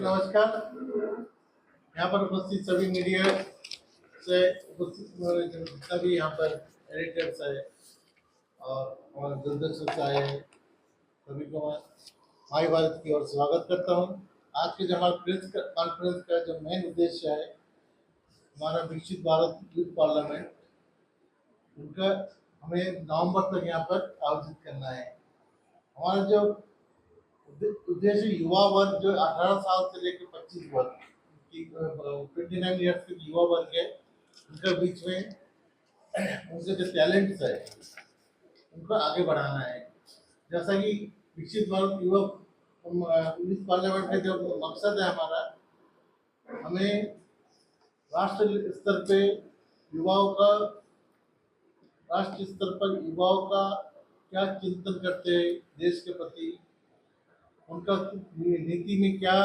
नमस्कार। यहाँ पर उपस्थित सभी मीडिया से उपस्थित जितना भी यहाँ पर एडिटर्स है और हमारे दूरदर्शन से आए हैं, सभी को मैं माई भारत की ओर स्वागत करता हूँ। आज के जो हमारे प्रेस कॉन्फ्रेंस का जो मेन उद्देश्य है, हमारा विकसित भारत यूथ पार्लियामेंट, उनका हमें नवंबर तक यहाँ पर आयोजित करना है। हमारा जो उद्देश्य युवा वर्ग जो 18 साल से लेकर 25 वर्ग की 29 ईयर्स के युवा वर्ग है, उनके बीच में उनके जो टैलेंट्स है उनको आगे बढ़ाना है। जैसा कि विकसित भारत युवा यूथ पार्लियामेंट का जो मकसद है हमारा, हमें राष्ट्र स्तर पे युवाओं का राष्ट्रीय स्तर पर युवाओं का क्या चिंतन करते हैं देश के प्रति, उनका नीति में क्या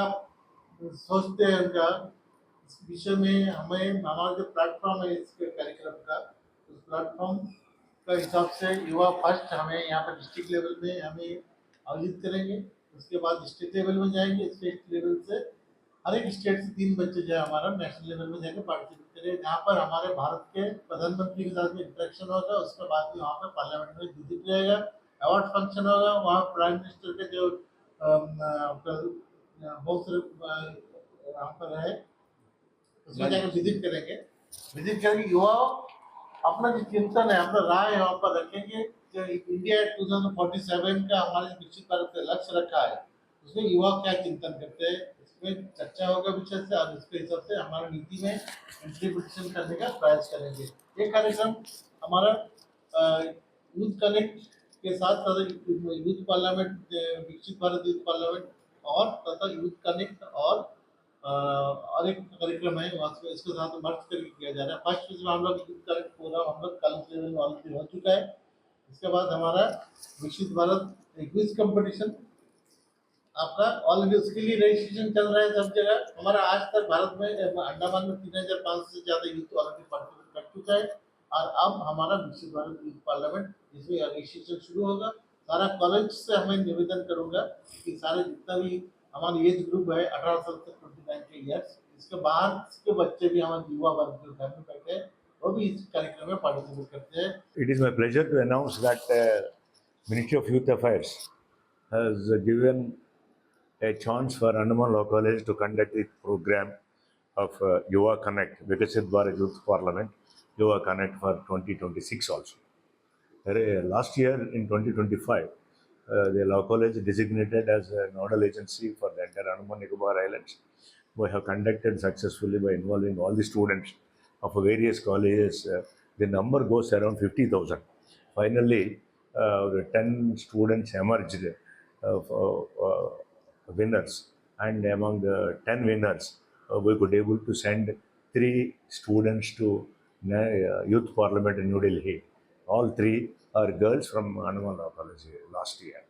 सोचते हैं, उनका इस विषय में हमें हमारा जो प्लेटफॉर्म है इसके कार्यक्रम का, उस प्लेटफॉर्म का हिसाब से युवा फर्स्ट हमें यहाँ पर डिस्ट्रिक्ट लेवल में हमें आयोजित करेंगे। उसके बाद स्टेट लेवल में जाएंगे। स्टेट लेवल से हर एक स्टेट से 3 बच्चे जो है हमारा नेशनल लेवल में जाकर पार्टिसिपेट करेंगे, जहाँ पर हमारे भारत के प्रधानमंत्री के साथ में इंटरेक्शन होगा। उसके बाद भी वहाँ पर पार्लियामेंट में विजिट रहेगा, अवार्ड फंक्शन होगा, वहाँ प्राइम मिनिस्टर के जो बहुत सारे यहाँ पर है, उसमें जाकर विजिट करेंगे। विजिट करके युवा अपना जो चिंतन है, अपना राय वहाँ पर रखेंगे। जो इंडिया 2047 का हमारे विकसित भारत का लक्ष्य रखा है, उसमें युवा क्या चिंतन करते हैं, इसमें चर्चा होगा विषय से, और उसके हिसाब से हमारा नीति में इंप्लीमेंटेशन करने का प्रयास करेंगे। ये कार्यक्रम हमारा यूथ कनेक्ट के साथ साथ यूथ पार्लियामेंट, विकसित भारत यूथ पार्लियामेंट और तथा यूथ कनेक्ट और एक कार्यक्रम है वहाँ से इसके साथ मर्ज करके किया जा रहा है। फर्स्ट फेज में हम लोग यूथ कनेक्ट प्रोग्राम हम लोग कॉलेज लेवल में ऑलरेडी हो चुका है। इसके बाद हमारा विकसित भारत एक क्विज कंपटीशन आपका ऑलरेडी उसके लिए रजिस्ट्रेशन चल रहा है सब जगह। हमारा आज तक भारत में अंडमान में 3500 से ज्यादा यूथ ऑलरेडी पार्टिसिपेट कर चुका है, और अब हमारा विकसित भारत यूथ पार्लियामेंट इसमें रजिस्ट्रेशन शुरू होगा। सारा कॉलेज से हमें निवेदन करूंगा कि सारे जितना भी हमारी एज ग्रुप है 18 साल से 29 ईयर्स, इसके बाहर के बच्चे भी हमारे युवा वर्ग जो घर में बैठे हैं वो भी इस कार्यक्रम में पार्टिसिपेट करते हैं। It is my pleasure to announce that Ministry of Youth Affairs has given a chance for Andaman Law College to conduct the program of Yuva Connect, Vikasit Bharat Youth Parliament, Yuva Connect for 2026 also. Last year in 2025, the Law College designated as a nodal agency for the entire Andaman Nicobar Islands. We have conducted successfully by involving all the students of various colleges. The number goes around 50,000. Finally, the 10 students emerged winners, and among the 10 winners, we could able to send 3 students to Youth Parliament in New Delhi. All 3 are girls from Andaman Law College last year,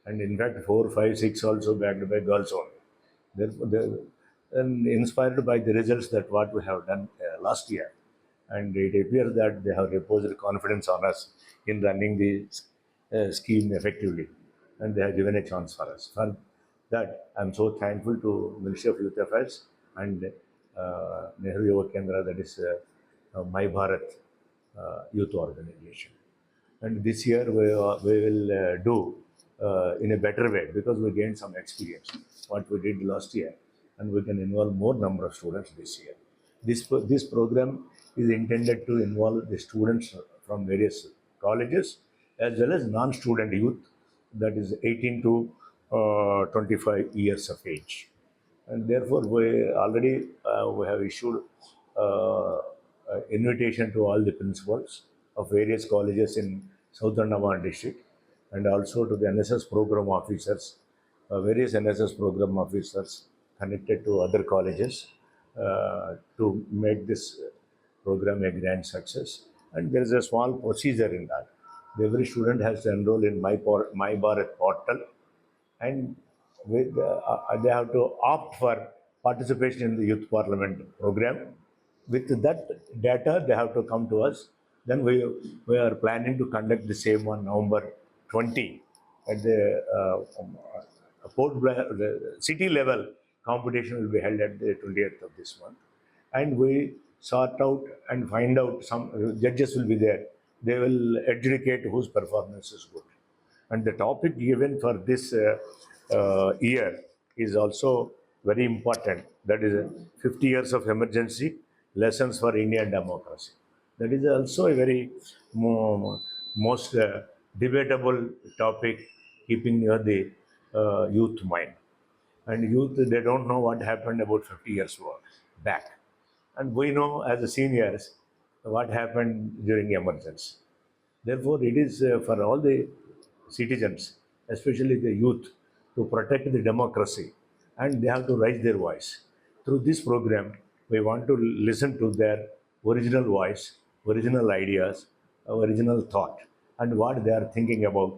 and in fact 4, 5, 6 also backed by girls only. Therefore, and inspired by the results that what we have done last year, and it appears that they have reposed confidence on us in running the scheme effectively, and they have given a chance for us. For that, I am so thankful to Ministry of Youth Affairs and Nehru Yuva Kendra, that is My Bharat Youth Organization. And this year we will do in a better way, because we gained some experience what we did last year, and we can involve more number of students this year. This program is intended to involve the students from various colleges as well as non-student youth, that is 18 to 25 years of age. And therefore we already we have issued invitation to all the principals of various colleges in South Andaman district, and also to the NSS program officers, various NSS program officers connected to other colleges, to make this program a grand success. And there is a small procedure in that. Every student has to enroll in My Bharat portal, and they have to opt for participation in the Youth Parliament program. With that data, they have to come to us. Then we are planning to conduct the same on November 20 at the Port Blair, the city level competition will be held at the 20th of this month. And we sort out and find out some judges will be there. They will adjudicate whose performance is good. And the topic given for this year is also very important. That is 50 years of emergency, lessons for Indian democracy. That is also a very most debatable topic, keeping near the youth mind. And youth, they don't know what happened about 50 years back. And we know as the seniors what happened during emergency. Therefore, it is for all the citizens, especially the youth, to protect the democracy, and they have to raise their voice. Through this program, we want to listen to their original voice, original ideas, original thought, and what they are thinking about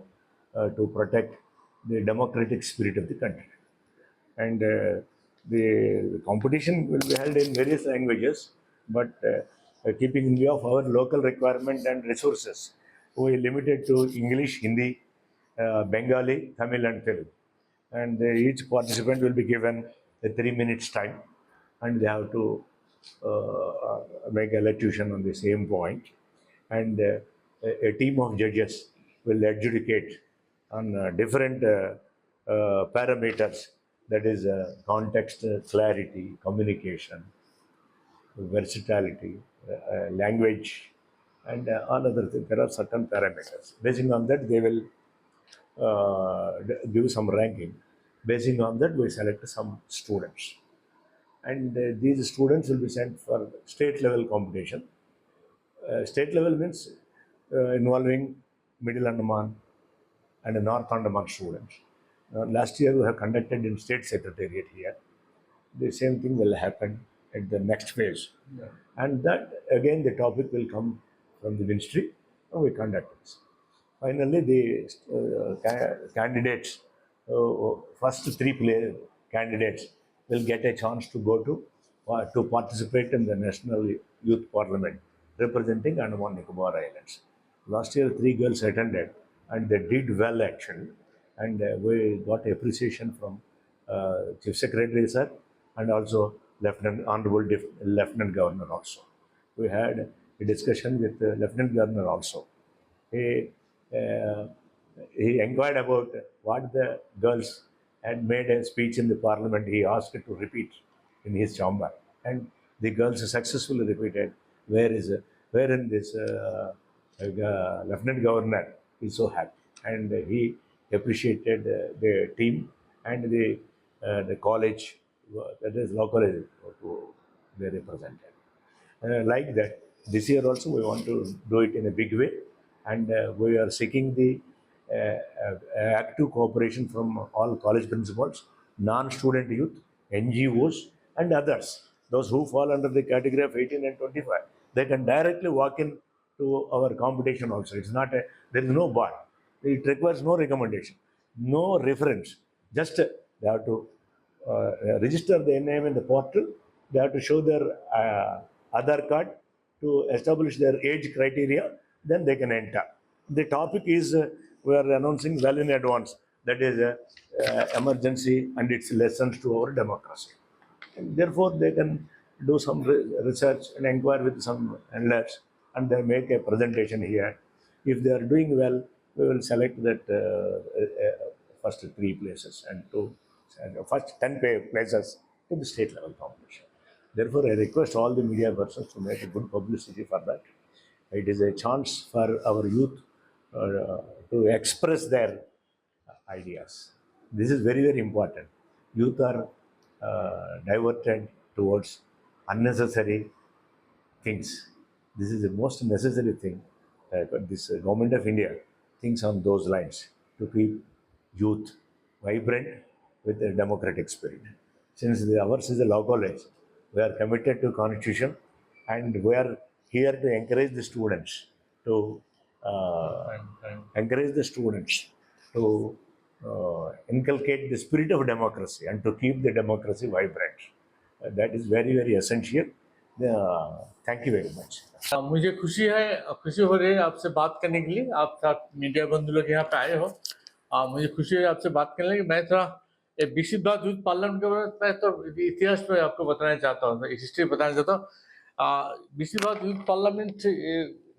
to protect the democratic spirit of the country. And the competition will be held in various languages, but keeping in view of our local requirement and resources, we limited to English, Hindi, Bengali, Tamil, and Telugu. And each participant will be given a 3 minutes time, and they have to make elocution on the same point. And a team of judges will adjudicate on different parameters, that is context, clarity, communication, versatility, language, and all other things. There are certain parameters. Basing on that, they will give some ranking. Basing on that, we select some students. And these students will be sent for state level competition. State level means involving Middle Andaman and North Andaman students. Last year we have conducted in State Secretariat here. The same thing will happen at the next phase. Yeah. And that again the topic will come from the ministry and we conduct this. Finally, the candidates, first three candidates will get a chance to go to participate in the National Youth Parliament representing Andaman Nicobar Islands. Last year, 3 girls attended and they did well actually. And we got appreciation from Chief Secretary sir and also Honorable Lieutenant Governor also. We had a discussion with the Lieutenant Governor also. He inquired about what the girls had made a speech in the parliament. He asked to repeat in his chamber, and the girls successfully repeated. Wherein this Lieutenant Governor is so happy, and he appreciated the team and the college, that is law college, they represented. Like that, this year also we want to do it in a big way, and we are seeking the active cooperation from all college principals, non-student youth, NGOs, and others. Those who fall under the category of 18 and 25, they can directly walk in to our competition also. It's not there is no bar. It requires no recommendation, no reference. Just they have to register their name in the portal. They have to show their Aadhaar card to establish their age criteria. Then they can enter. The topic is we are announcing well in advance. That is emergency and its lessons to our democracy. And therefore, they can do some research and inquire with some handlers, and they make a presentation here. If they are doing well, we will select that first 3 places and first 10 places to the state level competition. Therefore, I request all the media persons to make a good publicity for that. It is a chance for our youth to express their ideas. This is very, very important. Youth are diverted towards unnecessary things. This is the most necessary thing. This government of India thinks on those lines to keep youth vibrant with a democratic spirit. Since ours is a law college, we are committed to Constitution, and we are here to encourage the students to inculcate the spirit of democracy and to keep the democracy vibrant. That is very, very essential. Thank you very much. मुझे खुशी हो रही है आपसे बात करने के लिए। आप सब मीडिया बंधु लोग यहाँ पे आए हो। मुझे खुशी है आपसे बात करने के। मैं थोड़ा ये विकसित भारत यूथ पार्लियामेंट के बारे में मैं तो इतिहास में आपको बताना चाहता हूँ, हिस्ट्री बताना चाहता हूँ। विकसित भारत यूथ पार्लियामेंट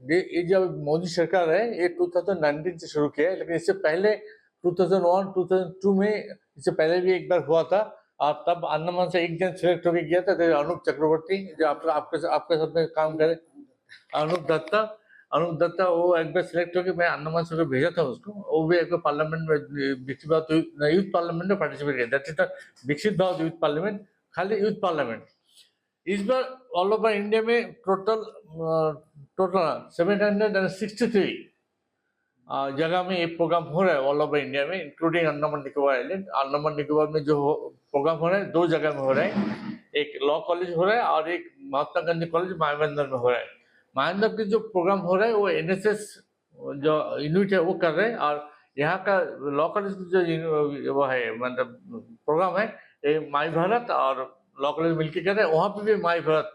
ये जब मोदी सरकार है ये 2019 से शुरू किया है, लेकिन इससे पहले 2001 2002 में इससे पहले भी एक बार हुआ था। और तब अंडमान से एक जन सिलेक्ट होकर गया था, तो अनूप चक्रवर्ती जो आपके साथ में काम करे, अनूप दत्ता वो एक बार सिलेक्ट होकर मैं अंडमान से भेजा था उसको, वो भी एक बार पार्लियामेंट में विकसित भारत यूथ पार्लियामेंट में पार्टिसिपेट किया। दैट इज द विकसित भारत यूथ पार्लियामेंट, खाली यूथ पार्लियामेंट। इस बार ऑल ओवर इंडिया में टोटल 763 जगह में ये प्रोग्राम हो रहा है ऑल ओवर इंडिया में, इंक्लूडिंग अंडमान निकोबार आइलैंड। अंडमान निकोबार में जो प्रोग्राम हो रहा है 2 जगह में हो रहा है, एक लॉ कॉलेज हो रहा है और एक महात्मा गांधी कॉलेज मायाबंदर में हो रहा है। मायाबंदर के जो प्रोग्राम हो रहा है वो एनएसएस जो यूनिट है वो कर रहे हैं, और यहाँ का लॉ कॉलेज जो वो है मतलब प्रोग्राम है ये माई भारत और लॉ कॉलेज मिलकर कर रहे हैं। वहाँ पे भी माई भारत,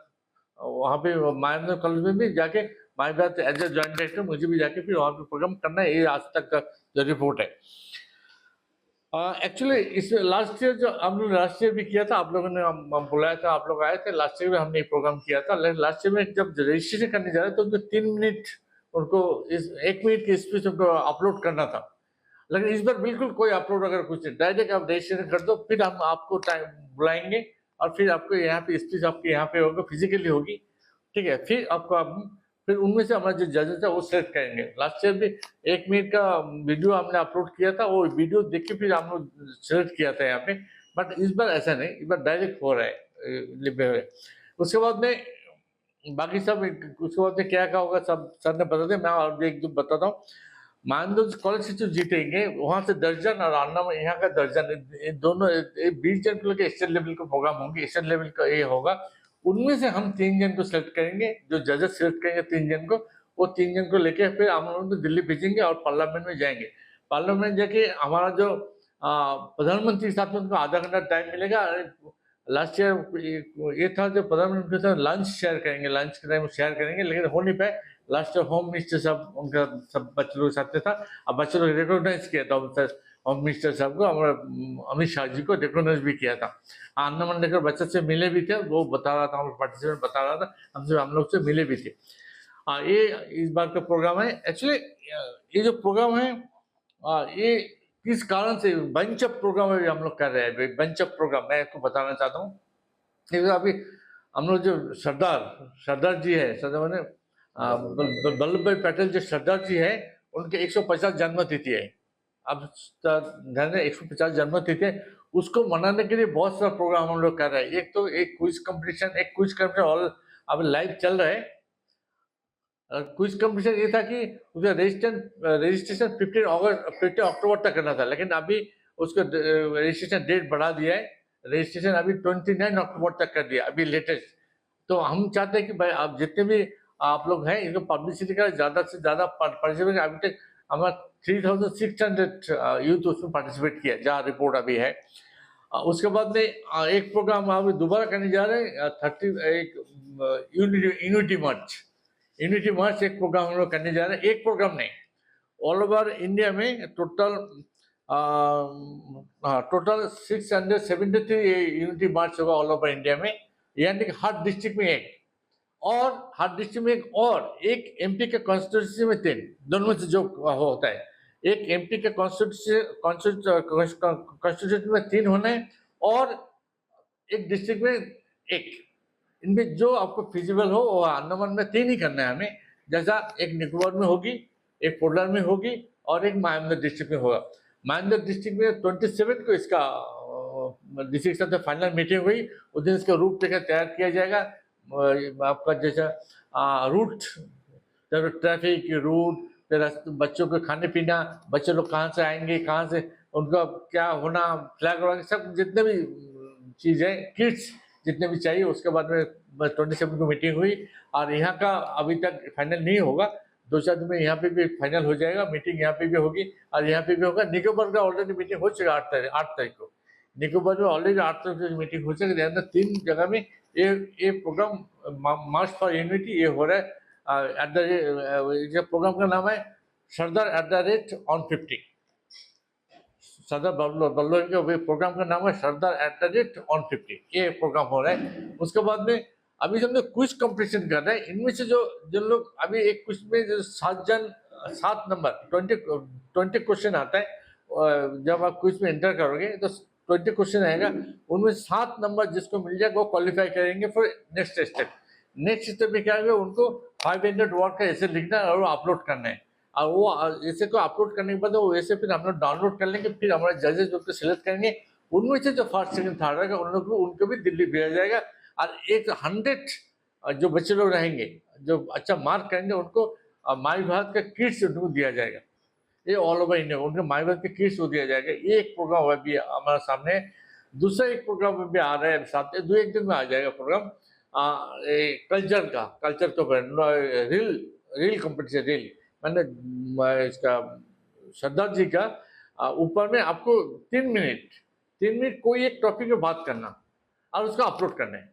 वहाँ पे मायाबंदर कॉलेज में भी जाके my Bharat as a joint director मुझे भी जाके फिर वहाँ पे प्रोग्राम करना है। ये आज तक का जो रिपोर्ट है। एक्चुअली इस लास्ट ईयर जो हम लोग लास्ट ईयर भी किया था, आप लोगों ने बुलाया था, आप लोग आए थे लास्ट ईयर में, हमने एक प्रोग्राम किया था। लेकिन लास्ट ईयर में जब रजिस्ट्रेशन करने जा रहे तो उनको 3 मिनट उनको 1 मिनट की स्पीच उनको अपलोड करना था। लेकिन इस बार बिल्कुल कोई अपलोड अगर कुछ नहीं, डायरेक्ट आप रजिस्ट्रेशन कर दो, फिर हम आपको टाइम बुलाएंगे और फिर आपको यहाँ पे स्पीच आपके यहाँ पे होगा, फिजिकली होगी, ठीक है। फिर आपको फिर उनमें से हमारा जो जजेस है वो सेलेक्ट करेंगे। लास्ट ईयर भी 1 मिनट का वीडियो हमने अपलोड किया था, वो वीडियो देख के फिर हम लोग सेलेक्ट किया था यहाँ पे। बट इस बार ऐसा नहीं, इस बार डायरेक्ट हो रहा है। उसके बाद में बाकी सब, उसके बाद में क्या होगा सब सर ने बता दिया, मैं और एक दो बताता हूँ। मानदोज कॉलेज से जो जीतेंगे वहां से दर्जन और अन्ना में यहाँ का दर्जन, दोनों 20 जन को लेकर स्टेट लेवल का प्रोग्राम होंगे, स्टेट लेवल का ये होगा। उनमें से हम 3 जन को सिलेक्ट करेंगे, जो जजेस सिलेक्ट करेंगे 3 जन को, वो 3 जन को लेके फिर हम लोग दिल्ली भेजेंगे और पार्लियामेंट में जाएंगे। पार्लियामेंट जाके हमारा जो प्रधानमंत्री के साथ में उनको आधा घंटा टाइम मिलेगा। लास्ट ईयर ये था जो प्रधानमंत्री के साथ लंच शेयर करेंगे, लंच के टाइम शेयर करेंगे, लेकिन हो नहीं पाए। लास्ट ईयर होम मिनिस्टर साहब उनका सब बच्चों लोग साथ में था, अब बच्चों लोग रिकॉग्नाइज किया था होम मिनिस्टर साहब को, हमारा अमित शाह जी को रिकॉग्नाइज भी किया था। अन्ना लेकर बच्चे से मिले भी थे, वो बता रहा था, हम पार्टिसिपेंट बता रहा था, हम लोग से मिले भी थे। ये इस बार का प्रोग्राम है। एक्चुअली ये जो प्रोग्राम है ये किस कारण से बंच अप प्रोग्राम हम लोग कर रहे हैं। बंच अप प्रोग्राम मैं आपको बताना चाहता हूँ। अभी हम लोग जो सरदार जी है, सरदार मैंने वल्लभ भाई पटेल जो सरदार जी है, उनके 150 जन्म तिथि है। अब 150 जन्म तिथि है, उसको मनाने के लिए बहुत सारा प्रोग्राम हम लोग कर रहे हैं। एक तो एक क्विज कंपटीशन ऑल अब लाइव चल रहा है। क्विज कंपटीशन ये था कि उसका रजिस्ट्रेशन 15 अक्टूबर तक करना था, लेकिन अभी उसको रजिस्ट्रेशन डेट बढ़ा दिया है। रजिस्ट्रेशन अभी 29 अक्टूबर तक कर दिया अभी लेटेस्ट। तो हम चाहते हैं कि भाई आप जितने भी आप लोग हैं इनको पब्लिसिटी का ज़्यादा से ज़्यादा पार्टिसिपेट। अभी तक हमारा 3600 यूथ उसमें पार्टिसिपेट किया, जहाँ रिपोर्ट अभी है। उसके बाद में एक प्रोग्राम अभी दोबारा करने जा रहे हैं, 30 यूनिटी मार्च एक प्रोग्राम हम लोग करने जा रहे हैं। एक प्रोग्राम नहीं, ऑल ओवर इंडिया में टोटल 673 यूनिटी मार्च होगा ऑल ओवर इंडिया में, यानी कि हर डिस्ट्रिक्ट में एक, और हर डिस्ट्रिक्ट में एक एमपी के कॉन्स्टिट्यूंसी में 3, दोनों में से जो होता है। एक एमपी के कॉन्स्टिट्यूंसी में 3 होना है और एक डिस्ट्रिक्ट में एक। इनमें जो आपको फिजिबल हो वो अंडमान में 3 ही करना है हमें, जैसा एक निकोबार में होगी, एक पोर्टलैंड में होगी और एक मायाबंदर डिस्ट्रिक्ट में होगा। मायाबंदर डिस्ट्रिक्ट में 27 को इसका डिस्ट्रिक्ट साथ फाइनल मीटिंग हुई, उस दिन इसका रूपरेखा तैयार किया जाएगा। आपका जैसा रूट, ट्रैफिक रूट, फिर बच्चों को खाने पीना, बच्चे लोग कहाँ से आएंगे, कहाँ से उनका क्या होना, फ्लैग वगैरह सब जितने भी चीज़ें, किट्स जितने भी चाहिए। उसके बाद में 27 को मीटिंग हुई और यहाँ का अभी तक फाइनल नहीं होगा, 2-4 दिन में यहाँ पे भी फाइनल हो जाएगा। मीटिंग यहाँ पे भी होगी और यहाँ पे भी होगा। निकोबार का ऑलरेडी मीटिंग हो चुका 8 तारीख को। निकोबार में ऑलरेडी 8 तारीख को मीटिंग हो चुकी है। 3 जगह में ये प्रोग्राम मार्च फॉर यूनिटी ये हो रहा है। प्रोग्राम का नाम है सरदार @on50। सरदार वल्लभ के प्रोग्राम का नाम है सरदार @150, ये प्रोग्राम हो रहा है। उसके बाद में अभी हमने क्विज कंपटीशन कर रहे हैं। इनमें से जो जिन लोग अभी एक क्विज में जो 7 नंबर 20 क्वेश्चन आता है, जब आप क्विज में एंटर करोगे तो 20 क्वेश्चन आएगा, उनमें 7 नंबर जिसको मिल जाएगा वो क्वालिफाई करेंगे for next step. Next step में क्या है, उनको 500 वर्ड का ऐसे लिखना है और वो अपलोड करना है। और वो ऐसे को अपलोड करने के बाद वो ऐसे फिर हम लोग डाउनलोड कर लेंगे, फिर हमारे जजेस उसको सिलेक्ट करेंगे। उनमें से जो फर्स्ट सेकंड थर्ड रहेगा उन लोग उनको भी दिल्ली भेजा जाएगा। और 100 जो बच्चे लोग रहेंगे जो अच्छा मार्क करेंगे उनको माई भारत का किट्स उनको दिया जाएगा। ये ऑल ओवर इंडिया उनके माई भारत के किट्स को दिया जाएगा। ये एक प्रोग्राम अभी हमारे सामने है। दूसरा एक प्रोग्राम भी आ रहा है, साथ 2-1 दिन में आ जाएगा प्रोग्राम कल्चर के ऊपर, रील कंपटीशन। रील मैंने इसका सरदार जी का ऊपर में आपको 3 मिनट कोई एक टॉपिक में बात करना और उसका अपलोड करना है।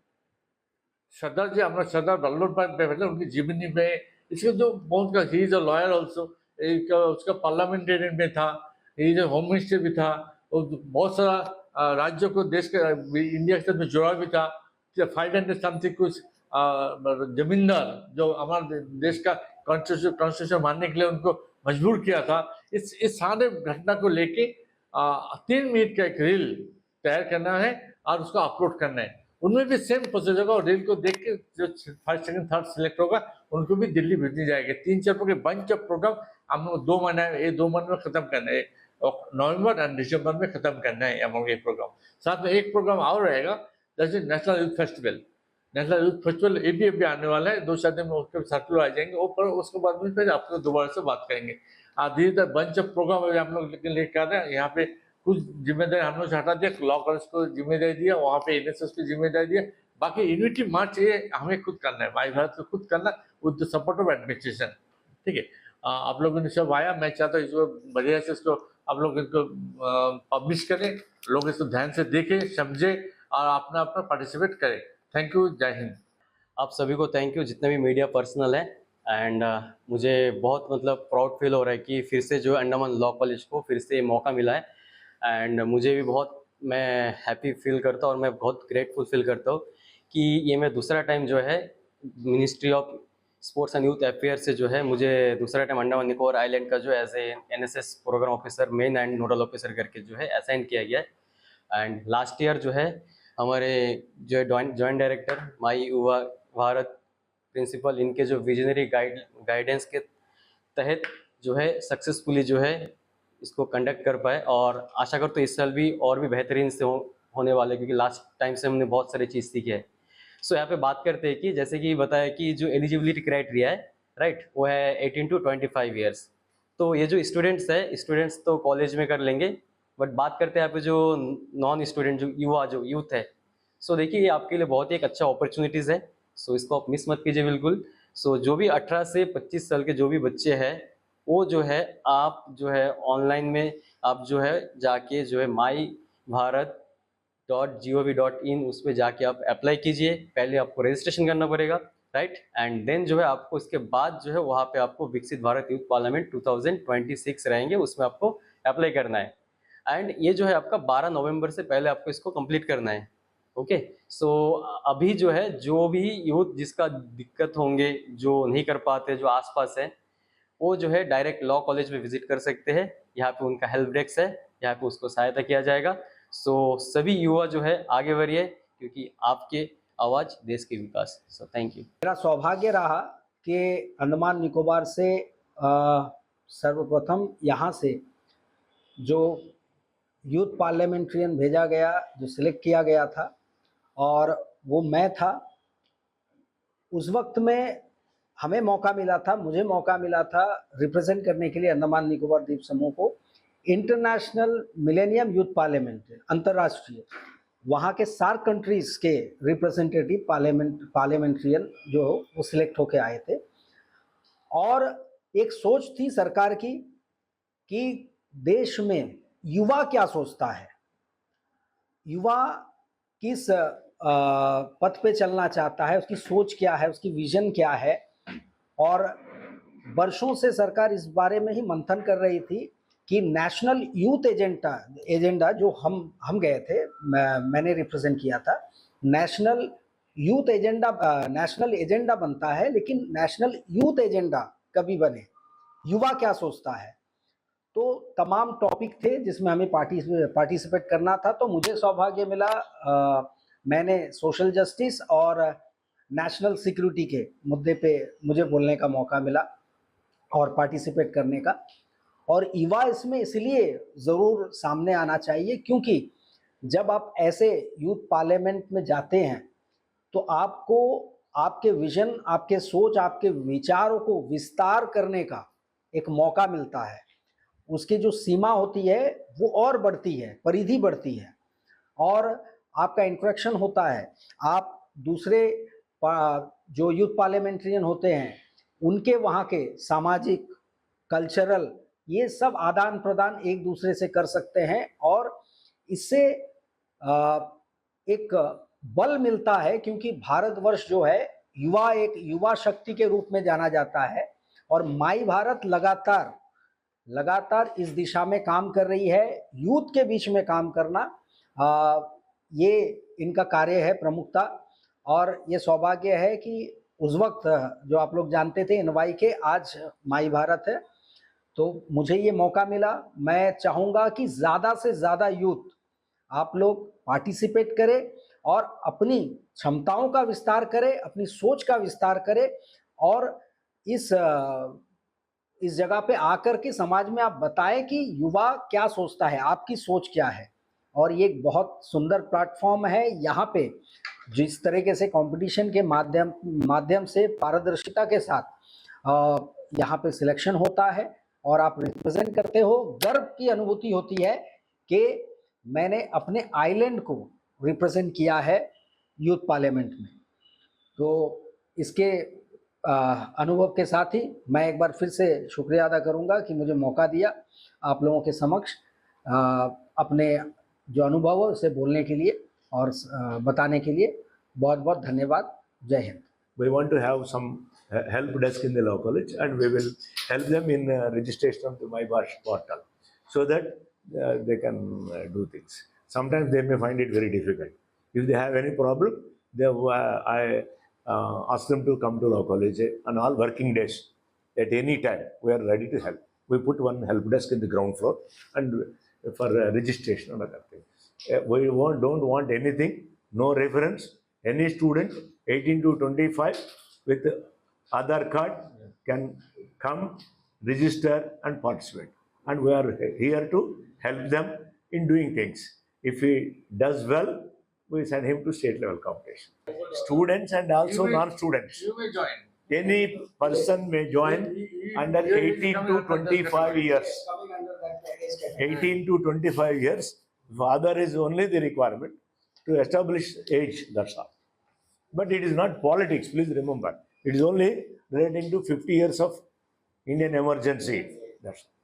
सरदार जी हमारा सरदार वल्लभ भाई पटेल उनकी जीवनी में इसके जो बहुत का he is a lawyer also, उसका पार्लियामेंटेरियन में था, ही जो होम मिनिस्टर भी था, और बहुत सारा राज्यों को देश के इंडिया के साथ में जुड़ा भी था। 500 समथिंग कुछ जमींदार जो हमारे देश का कॉन्स्टिट्यूशन मानने के लिए उनको मजबूर किया था। इस सारे घटना को लेके 3 मिनट का एक रील तैयार करना है और उसको अपलोड करना है। उनमें भी सेम प्रोसेस होगा और रील को देख के जो फर्स्ट सेकंड थर्ड सिलेक्ट होगा उनको भी दिल्ली भेजनी जाएगी। 3-4 के बंच ऑफ प्रोग्राम हम लोग 2 महीने में खत्म करना है। नवंबर और दिसंबर में खत्म करना है हम लोग ये प्रोग्राम। साथ में एक प्रोग्राम और रहेगा, जैसे national youth festival. National youth festival ये भी आने वाला है, 2-4 दिन में उसके सर्कुलर आ जाएंगे। और उसके बाद में फिर आपको दोबारा से बात करेंगे। धीरे बंच ऑफ प्रोग्राम अभी हम लोग लेकर आ रहे हैं। यहाँ पे कुछ जिम्मेदारी हम लोग से हटा दिया, लॉ कॉलेज को जिम्मेदारी दिया, वहाँ पे NSS की जिम्मेदारी दिया। बाकी यूनिटी मार्च ये हमें खुद करना है, माई भारत को खुद करना with the support of administration. ठीक है, आप लोगों ने सब आया, मैं चाहता हूँ इसको बढ़िया से इसको आप लोग इसको पब्लिश करें, लोग इसको ध्यान से देखें समझे और अपना अपना पार्टिसिपेट करें। थैंक यू, जय हिंद। आप सभी को थैंक यू, जितने भी मीडिया पर्सनल है। एंड मुझे बहुत मतलब प्राउड फील हो रहा है कि फिर से जो अंडमान लॉ कॉलेज को फिर से मौका मिला है। एंड मुझे भी बहुत, मैं हैप्पी फील करता हूँ और मैं बहुत ग्रेटफुल फील करता हूँ कि ये मैं दूसरा टाइम जो है ministry of sports and youth affair से जो है मुझे दूसरा टाइम अंडमान निकोबार आइलैंड का जो as a NSS programme officer मेन एंड नोडल ऑफिसर करके जो है असाइन किया गया है। एंड लास्ट ईयर जो है हमारे जो जॉइंट डायरेक्टर माई युवा भारत प्रिंसिपल, इनके जो विजनरी गाइडेंस के तहत जो है सक्सेसफुली जो है इसको कंडक्ट कर पाए। और आशा करता हूँ इस साल भी और भी बेहतरीन से होने वाले, क्योंकि लास्ट टाइम से हमने बहुत सारी चीज़ सीखी है। सो यहाँ पे बात करते हैं कि जैसे कि बताया कि जो एलिजिबिलिटी क्राइटेरिया है, राइट, वो है 18 to 25 ईयर्स। तो ये जो स्टूडेंट्स तो कॉलेज में कर लेंगे, बट बात करते हैं यहाँ पे जो नॉन स्टूडेंट जो यूथ है, सो देखिए ये आपके लिए बहुत ही एक अच्छा अपॉर्चुनिटीज़ है। सो इसको आप मिस मत कीजिए बिल्कुल। सो जो भी 18 से 25 साल के जो भी बच्चे हैं, वो जो है आप जो है ऑनलाइन में आप जो है जाके जो है mybharat.gov.in उस पर जाके आप अप्लाई कीजिए। पहले आपको रजिस्ट्रेशन करना पड़ेगा, राइट, एंड देन जो है आपको इसके बाद जो है वहाँ पे आपको विकसित भारत यूथ पार्लियामेंट 2026 रहेंगे, उसमें आपको अप्लाई करना है। एंड ये जो है आपका 12 नवंबर से पहले आपको इसको कंप्लीट करना है। ओके, सो अभी जो है जो भी यूथ जिसका दिक्कत होंगे, जो नहीं कर पाते, जो आसपास है, वो जो है डायरेक्ट लॉ कॉलेज में विजिट कर सकते हैं। यहाँ पे उनका हेल्प डेस्क है, यहाँ पे उसको सहायता किया जाएगा। सो सभी युवा जो है आगे बढ़िए, क्योंकि आपके आवाज़ देश के विकास। So thank you. मेरा सौभाग्य रहा कि अंडमान निकोबार से सर्वप्रथम यहाँ से जो यूथ पार्लियामेंट्रियन भेजा गया, जो सिलेक्ट किया गया था, और वो मैं था। उस वक्त में हमें मौका मिला था, मुझे मौका मिला था रिप्रेजेंट करने के लिए अंडमान निकोबार द्वीप समूह को इंटरनेशनल मिलेनियम यूथ पार्लियामेंट, अंतर्राष्ट्रीय, वहाँ के सार्क कंट्रीज़ के रिप्रेजेंटेटिव पार्लियामेंट्रियन जो वो सिलेक्ट होके आए थे। और एक सोच थी सरकार की कि देश में युवा क्या सोचता है, युवा किस पथ पे चलना चाहता है, उसकी सोच क्या है, उसकी विजन क्या है। और वर्षों से सरकार इस बारे में ही मंथन कर रही थी कि नेशनल यूथ एजेंडा जो हम गए थे, मैंने रिप्रेजेंट किया था, नेशनल यूथ नेशनल एजेंडा बनता है, लेकिन नेशनल यूथ एजेंडा कभी बने, युवा क्या सोचता है। तो तमाम टॉपिक थे जिसमें हमें पार्टिसिपेट करना था। तो मुझे सौभाग्य मिला, मैंने सोशल जस्टिस और नेशनल सिक्योरिटी के मुद्दे पे मुझे बोलने का मौका मिला और पार्टिसिपेट करने का। और युवा इसमें इसलिए ज़रूर सामने आना चाहिए क्योंकि जब आप ऐसे यूथ पार्लियामेंट में जाते हैं तो आपको आपके विजन, आपके सोच, आपके विचारों को विस्तार करने का एक मौका मिलता है। उसकी जो सीमा होती है वो और बढ़ती है, परिधि बढ़ती है और आपका इंटरेक्शन होता है। आप दूसरे जो यूथ पार्लियामेंट्रियन होते हैं उनके वहाँ के सामाजिक, कल्चरल, ये सब आदान प्रदान एक दूसरे से कर सकते हैं और इससे एक बल मिलता है क्योंकि भारतवर्ष जो है एक युवा शक्ति के रूप में जाना जाता है और माई भारत लगातार इस दिशा में काम कर रही है। यूथ के बीच में काम करना ये इनका कार्य है प्रमुखता। और ये सौभाग्य है कि उस वक्त जो आप लोग जानते थे एनवाई के, आज माई भारत है, तो मुझे ये मौका मिला। मैं चाहूँगा कि ज़्यादा से ज़्यादा यूथ आप लोग पार्टिसिपेट करें और अपनी क्षमताओं का विस्तार करें, अपनी सोच का विस्तार करें और इस जगह पे आकर के समाज में आप बताएं कि युवा क्या सोचता है, आपकी सोच क्या है। और ये एक बहुत सुंदर प्लेटफॉर्म है। यहाँ पे जिस तरीके से कंपटीशन के माध्यम से पारदर्शिता के साथ यहाँ पे सिलेक्शन होता है और आप रिप्रेजेंट करते हो, गर्व की अनुभूति होती है कि मैंने अपने आइलैंड को रिप्रेजेंट किया है यूथ पार्लियामेंट में। तो इसके अनुभव के साथ ही मैं एक बार फिर से शुक्रिया अदा करूंगा कि मुझे मौका दिया आप लोगों के समक्ष अपने जो अनुभव है उसे बोलने के लिए और बताने के लिए बहुत बहुत धन्यवाद। जय Hind. We want to have some help desk in the law college and we will help them in registration of the MyBhash portal so that they can do things. Sometimes they may find it very difficult. If they have any problem, I ask them to come to law college on all working days. At any time, we are ready to help. We put one help desk in the ground floor and for registration and other things. We don't want anything, no reference. Any student 18 to 25 with Aadhaar card can come, register and participate. And we are here to help them in doing things. If he does well, we send him to state level competition. Students and also non-students. You may join. Any person may join under 18 to 25 years. 18 to 25 years. Father is only the requirement to establish age, that's all. But it is not politics, please remember. It is only relating to 50 years of Indian emergency. That's all.